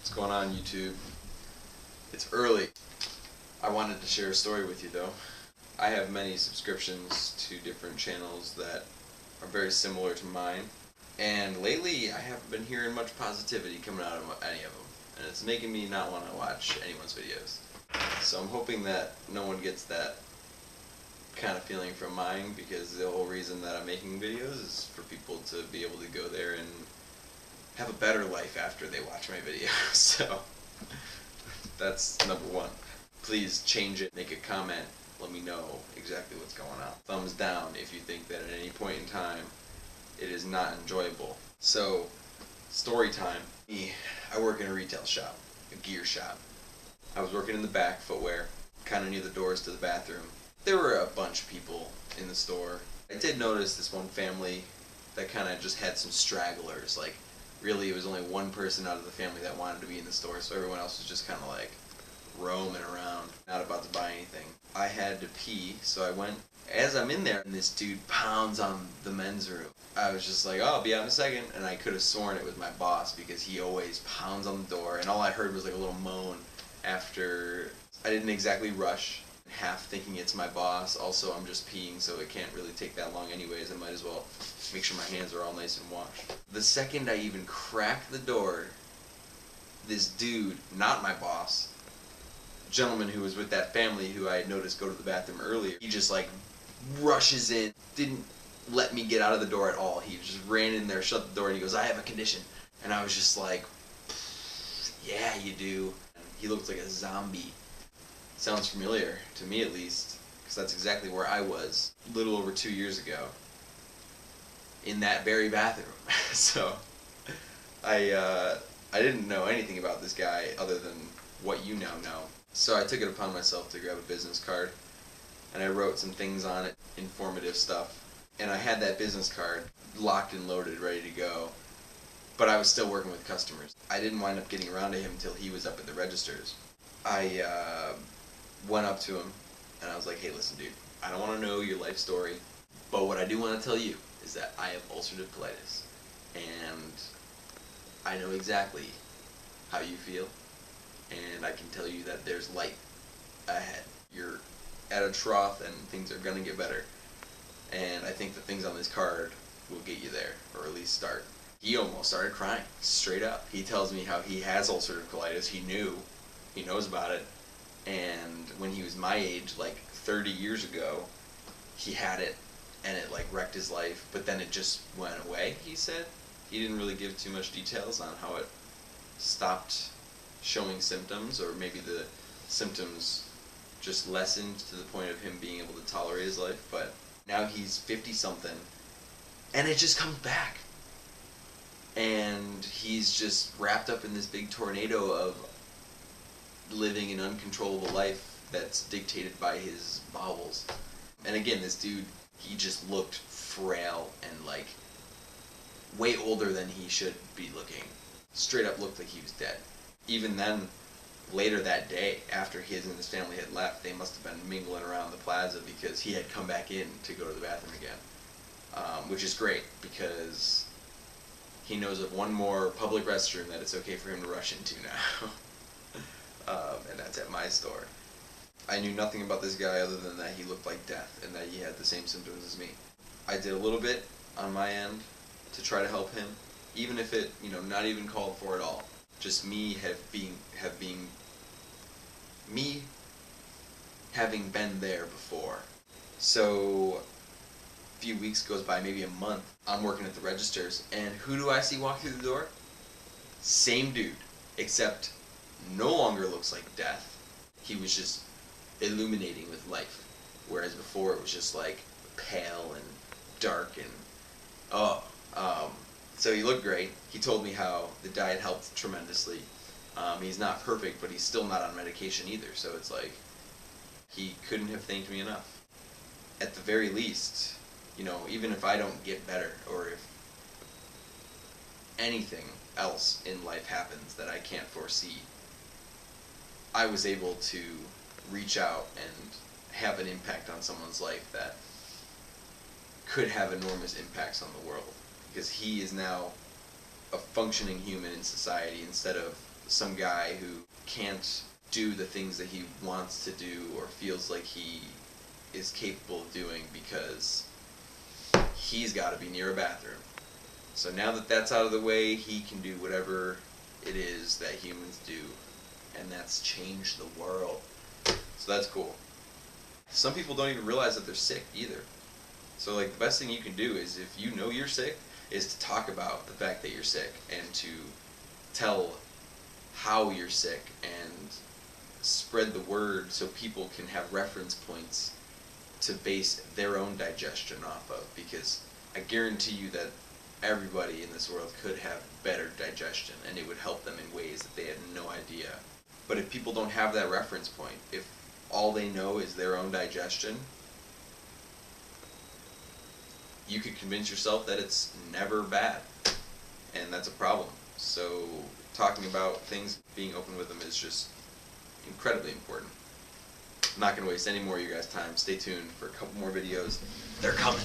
What's going on, YouTube? It's early. I wanted to share a story with you, though. I have many subscriptions to different channels that are very similar to mine, and lately I haven't been hearing much positivity coming out of any of them, and it's making me not want to watch anyone's videos. So I'm hoping that no one gets that kind of feeling from mine, because the whole reason that I'm making videos is for people to be able to go there and have a better life after they watch my videos. So that's number one. Please change it, make a comment, let me know exactly what's going on. Thumbs down if you think that at any point in time it is not enjoyable. So, story time. I work in a retail shop, a gear shop. I was working in the back, footwear, kind of near the doors to the bathroom. There were a bunch of people in the store. I did notice this one family that kind of just had some stragglers. Like, really, it was only one person out of the family that wanted to be in the store, so everyone else was just kind of like roaming around, not about to buy anything. I had to pee, so I went. As I'm in there, and this dude pounds on the men's room. I was just like, oh, I'll be out in a second, and I could have sworn it was my boss, because he always pounds on the door, and all I heard was like a little moan after. I didn't exactly rush, half thinking it's my boss. Also, I'm just peeing, so it can't really take that long anyways. I might as well make sure my hands are all nice and washed. The second I even crack the door, this dude, not my boss, gentleman who was with that family who I had noticed go to the bathroom earlier, he just like rushes in, didn't let me get out of the door at all. He just ran in there, shut the door, and he goes, I have a condition. And I was just like, yeah, you do. And he looked like a zombie. Sounds familiar, to me at least, because that's exactly where I was a little over 2 years ago, in that very bathroom. So I didn't know anything about this guy other than what you now know. So I took it upon myself to grab a business card, and I wrote some things on it, informative stuff, and I had that business card locked and loaded, ready to go, but I was still working with customers. I didn't wind up getting around to him until he was up at the registers. I went up to him, and I was like, hey, listen, dude, I don't want to know your life story, but what I do want to tell you is that I have ulcerative colitis, and I know exactly how you feel, and I can tell you that there's light ahead. You're at a trough, and things are going to get better, and I think the things on this card will get you there, or at least start. He almost started crying, straight up. He tells me how he has ulcerative colitis. He knows about it, and when he was my age, like 30 years ago, he had it, and it like wrecked his life, but then it just went away, he said. He didn't really give too much details on how it stopped showing symptoms, or maybe the symptoms just lessened to the point of him being able to tolerate his life, but now he's 50-something, and it just comes back. And he's just wrapped up in this big tornado of living an uncontrollable life that's dictated by his bowels. And again, this dude, he just looked frail and like way older than he should be looking. Straight up looked like he was dead. Even then, later that day, after his and his family had left, they must have been mingling around the plaza, because he had come back in to go to the bathroom again. Which is great, because he knows of one more public restroom that it's okay for him to rush into now. And that's at my store. I knew nothing about this guy other than that he looked like death and that he had the same symptoms as me. I did a little bit on my end to try to help him, even if it, not even called for at all. Just me having been there before. So a few weeks goes by, maybe a month, I'm working at the registers, and who do I see walk through the door? Same dude, except no longer looks like death. He was just illuminating with life, whereas before it was just like pale and dark and so he looked great. He told me how the diet helped tremendously. He's not perfect, but he's still not on medication either, so it's like he couldn't have thanked me enough. At the very least, even if I don't get better, or if anything else in life happens that I can't foresee, I was able to reach out and have an impact on someone's life that could have enormous impacts on the world, because he is now a functioning human in society instead of some guy who can't do the things that he wants to do or feels like he is capable of doing because he's got to be near a bathroom. So now that that's out of the way, he can do whatever it is that humans do, and that's change the world. So that's cool. Some people don't even realize that they're sick either. So like the best thing you can do is, if you know you're sick, is to talk about the fact that you're sick and to tell how you're sick and spread the word so people can have reference points to base their own digestion off of, because I guarantee you that everybody in this world could have better digestion and it would help them in ways that they had no idea. But if people don't have that reference point, if all they know is their own digestion, you could convince yourself that it's never bad, and that's a problem. So talking about things, being open with them is just incredibly important. I'm not going to waste any more of your guys' time. Stay tuned for a couple more videos. They're coming.